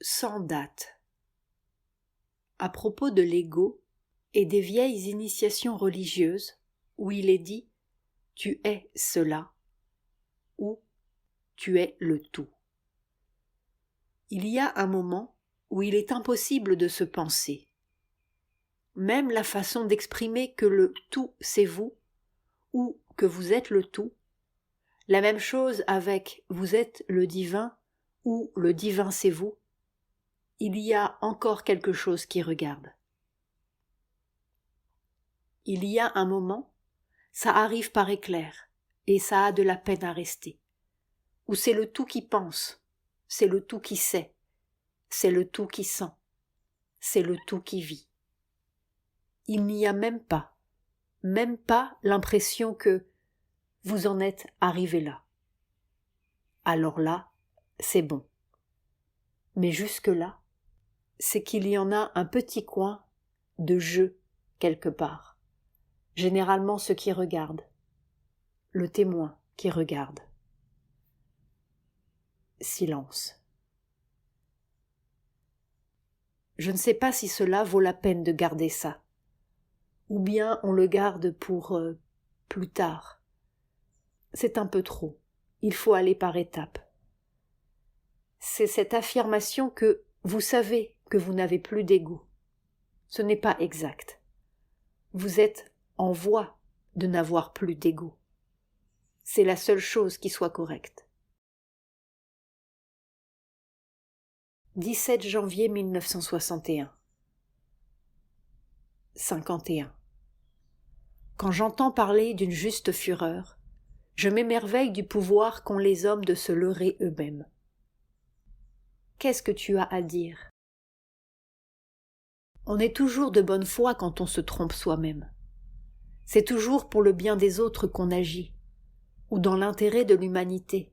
sans date. À propos de l'ego et des vieilles initiations religieuses où il est dit « tu es cela » ou « tu es le tout ». Il y a un moment où il est impossible de se penser. Même la façon d'exprimer que le tout c'est vous ou que vous êtes le tout, la même chose avec vous êtes le divin ou le divin c'est vous, il y a encore quelque chose qui regarde. Il y a un moment, ça arrive par éclair, et ça a de la peine à rester, où c'est le tout qui pense, c'est le tout qui sait, c'est le tout qui sent, c'est le tout qui vit. Il n'y a même pas l'impression que vous en êtes arrivé là. Alors là, c'est bon. Mais jusque-là, c'est qu'il y en a un petit coin de jeu quelque part. Généralement ceux qui regardent, le témoin qui regarde. Silence. Je ne sais pas si cela vaut la peine de garder ça, ou bien on le garde pour plus tard. C'est un peu trop, il faut aller par étapes. C'est cette affirmation que vous savez que vous n'avez plus d'ego. Ce n'est pas exact. Vous êtes en voie de n'avoir plus d'ego. C'est la seule chose qui soit correcte. 17 janvier 1961 51. Quand j'entends parler d'une juste fureur, je m'émerveille du pouvoir qu'ont les hommes de se leurrer eux-mêmes. Qu'est-ce que tu as à dire ? On est toujours de bonne foi quand on se trompe soi-même. C'est toujours pour le bien des autres qu'on agit, ou dans l'intérêt de l'humanité,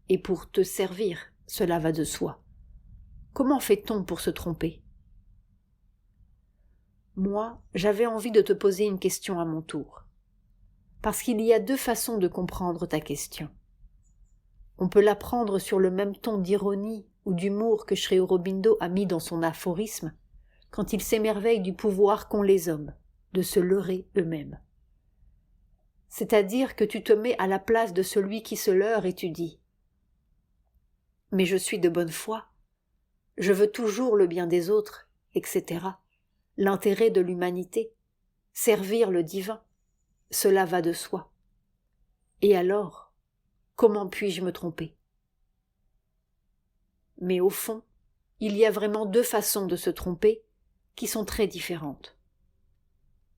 et pour te servir, cela va de soi. Comment fait-on pour se tromper ? Moi, j'avais envie de te poser une question à mon tour, parce qu'il y a deux façons de comprendre ta question. On peut la prendre sur le même ton d'ironie ou d'humour que Sri Aurobindo a mis dans son aphorisme, quand il s'émerveille du pouvoir qu'ont les hommes, de se leurrer eux-mêmes. C'est-à-dire que tu te mets à la place de celui qui se leurre et tu dis « Mais je suis de bonne foi, je veux toujours le bien des autres, etc. L'intérêt de l'humanité, servir le divin, cela va de soi. Et alors, comment puis-je me tromper ?» Mais au fond, il y a vraiment deux façons de se tromper qui sont très différentes.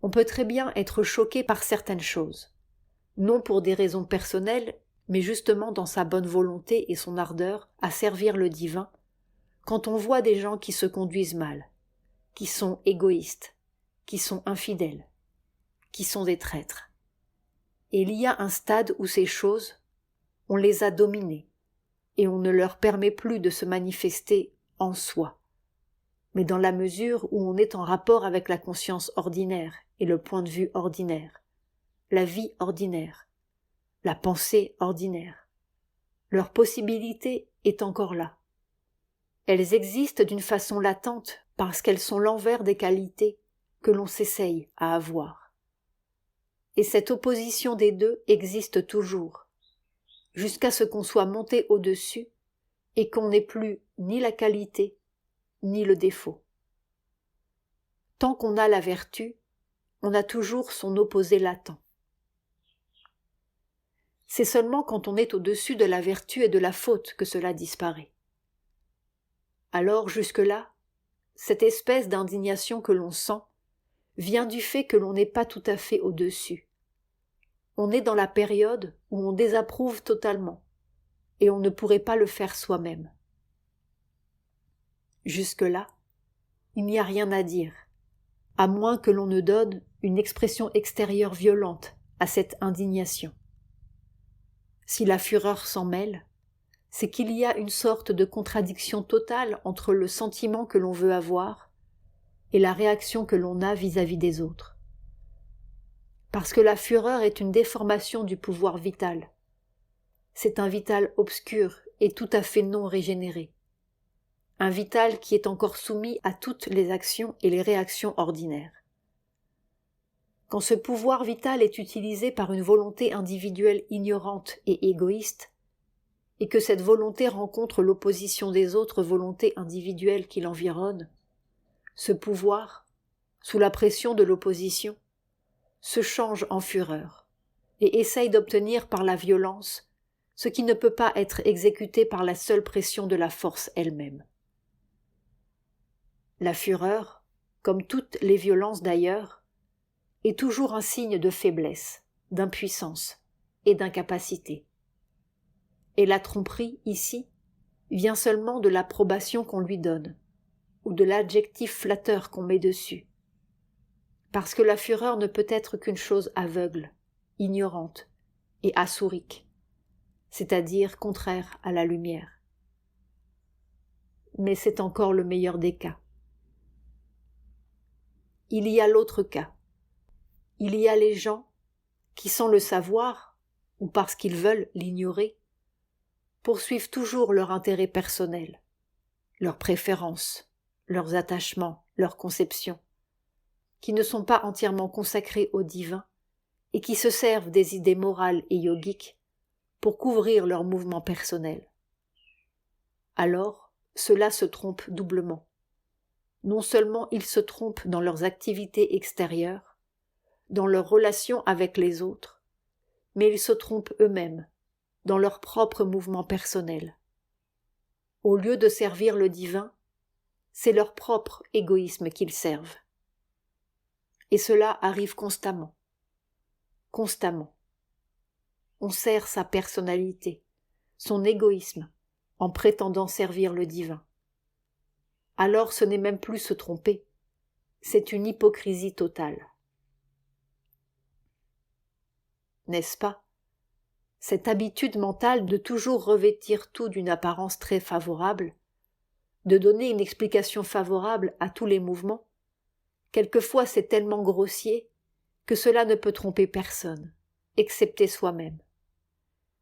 On peut très bien être choqué par certaines choses, non pour des raisons personnelles, mais justement dans sa bonne volonté et son ardeur à servir le divin, quand on voit des gens qui se conduisent mal, qui sont égoïstes, qui sont infidèles, qui sont des traîtres. Et il y a un stade où ces choses, on les a dominées, et on ne leur permet plus de se manifester en soi, mais dans la mesure où on est en rapport avec la conscience ordinaire et le point de vue ordinaire, la vie ordinaire, la pensée ordinaire. Leur possibilité est encore là. Elles existent d'une façon latente parce qu'elles sont l'envers des qualités que l'on s'essaye à avoir. Et cette opposition des deux existe toujours, jusqu'à ce qu'on soit monté au-dessus et qu'on n'ait plus ni la qualité ni le défaut. Tant qu'on a la vertu, on a toujours son opposé latent. C'est seulement quand on est au-dessus de la vertu et de la faute que cela disparaît. Alors jusque-là, cette espèce d'indignation que l'on sent vient du fait que l'on n'est pas tout à fait au-dessus. On est dans la période où on désapprouve totalement, et on ne pourrait pas le faire soi-même. Jusque-là, il n'y a rien à dire, à moins que l'on ne donne une expression extérieure violente à cette indignation. Si la fureur s'en mêle, c'est qu'il y a une sorte de contradiction totale entre le sentiment que l'on veut avoir et la réaction que l'on a vis-à-vis des autres. Parce que la fureur est une déformation du pouvoir vital. C'est un vital obscur et tout à fait non régénéré. un vital qui est encore soumis à toutes les actions et les réactions ordinaires. Quand ce pouvoir vital est utilisé par une volonté individuelle ignorante et égoïste, et que cette volonté rencontre l'opposition des autres volontés individuelles qui l'environnent, ce pouvoir, sous la pression de l'opposition, se change en fureur et essaye d'obtenir par la violence ce qui ne peut pas être exécuté par la seule pression de la force elle-même. La fureur, comme toutes les violences d'ailleurs, est toujours un signe de faiblesse, d'impuissance et d'incapacité. Et la tromperie, ici, vient seulement de l'approbation qu'on lui donne, ou de l'adjectif flatteur qu'on met dessus. Parce que la fureur ne peut être qu'une chose aveugle, ignorante et assourique, c'est-à-dire contraire à la lumière. Mais c'est encore le meilleur des cas. Il y a l'autre cas. Il y a les gens qui, sans le savoir, ou parce qu'ils veulent l'ignorer, poursuivent toujours leur intérêt personnel, leurs préférences, leurs attachements, leurs conceptions, qui ne sont pas entièrement consacrés au divin et qui se servent des idées morales et yogiques pour couvrir leurs mouvements personnels. Alors, ceux-là se trompent doublement. Non seulement ils se trompent dans leurs activités extérieures, dans leurs relations avec les autres, mais ils se trompent eux-mêmes, dans leurs propres mouvements personnels. Au lieu de servir le divin, c'est leur propre égoïsme qu'ils servent. Et cela arrive constamment. Constamment. On sert sa personnalité, son égoïsme, en prétendant servir le divin. Alors ce n'est même plus se tromper, c'est une hypocrisie totale. N'est-ce pas? Cette habitude mentale de toujours revêtir tout d'une apparence très favorable, de donner une explication favorable à tous les mouvements, quelquefois c'est tellement grossier que cela ne peut tromper personne, excepté soi-même.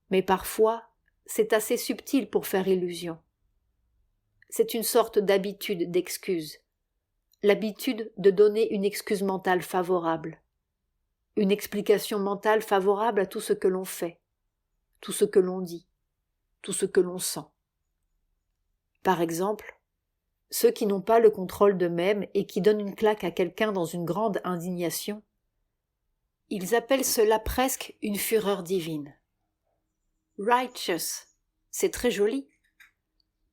Mais parfois, c'est assez subtil pour faire illusion. C'est une sorte d'habitude d'excuse, l'habitude de donner une excuse mentale favorable, une explication mentale favorable à tout ce que l'on fait, tout ce que l'on dit, tout ce que l'on sent. Par exemple, ceux qui n'ont pas le contrôle d'eux-mêmes et qui donnent une claque à quelqu'un dans une grande indignation, ils appellent cela presque une fureur divine. Righteous, c'est très joli,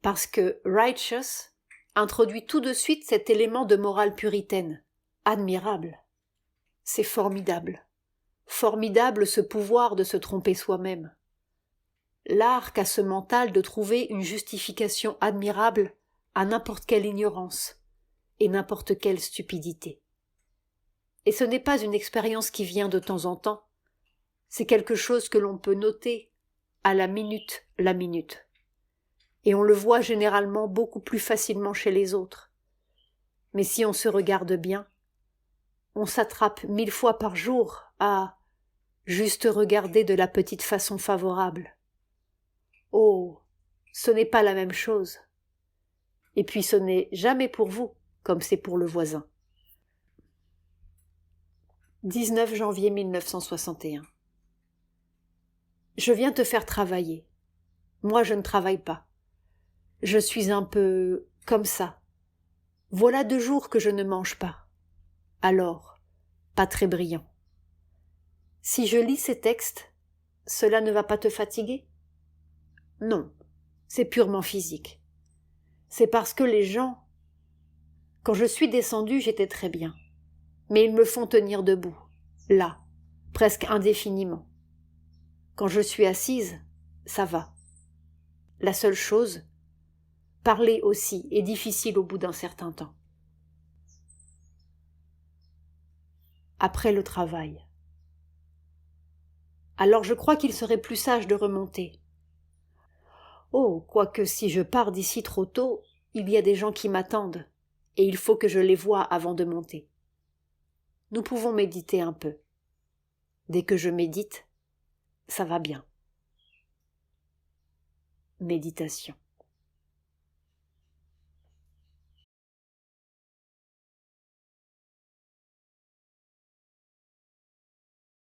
parce que righteous introduit tout de suite cet élément de morale puritaine, admirable. C'est formidable. Formidable ce pouvoir de se tromper soi-même. L'art qu'a ce mental de trouver une justification admirable à n'importe quelle ignorance et n'importe quelle stupidité. Et ce n'est pas une expérience qui vient de temps en temps, c'est quelque chose que l'on peut noter à la minute. Et on le voit généralement beaucoup plus facilement chez les autres. Mais si on se regarde bien, on s'attrape 1000 fois par jour à juste regarder de la petite façon favorable. Oh, ce n'est pas la même chose. Et puis ce n'est jamais pour vous, comme c'est pour le voisin. 19 janvier 1961. Je viens te faire travailler. Moi, je ne travaille pas. Je suis un peu comme ça. Voilà 2 jours que je ne mange pas. Alors, pas très brillant. Si je lis ces textes, cela ne va pas te fatiguer? Non, c'est purement physique. C'est parce que les gens... Quand je suis descendue, j'étais très bien. Mais ils me font tenir debout, là, presque indéfiniment. Quand je suis assise, ça va. La seule chose, parler aussi est difficile au bout d'un certain temps. Après le travail. Alors je crois qu'il serait plus sage de remonter. Oh, quoique si je pars d'ici trop tôt, il y a des gens qui m'attendent, et il faut que je les voie avant de monter. Nous pouvons méditer un peu. Dès que je médite, ça va bien. Méditation.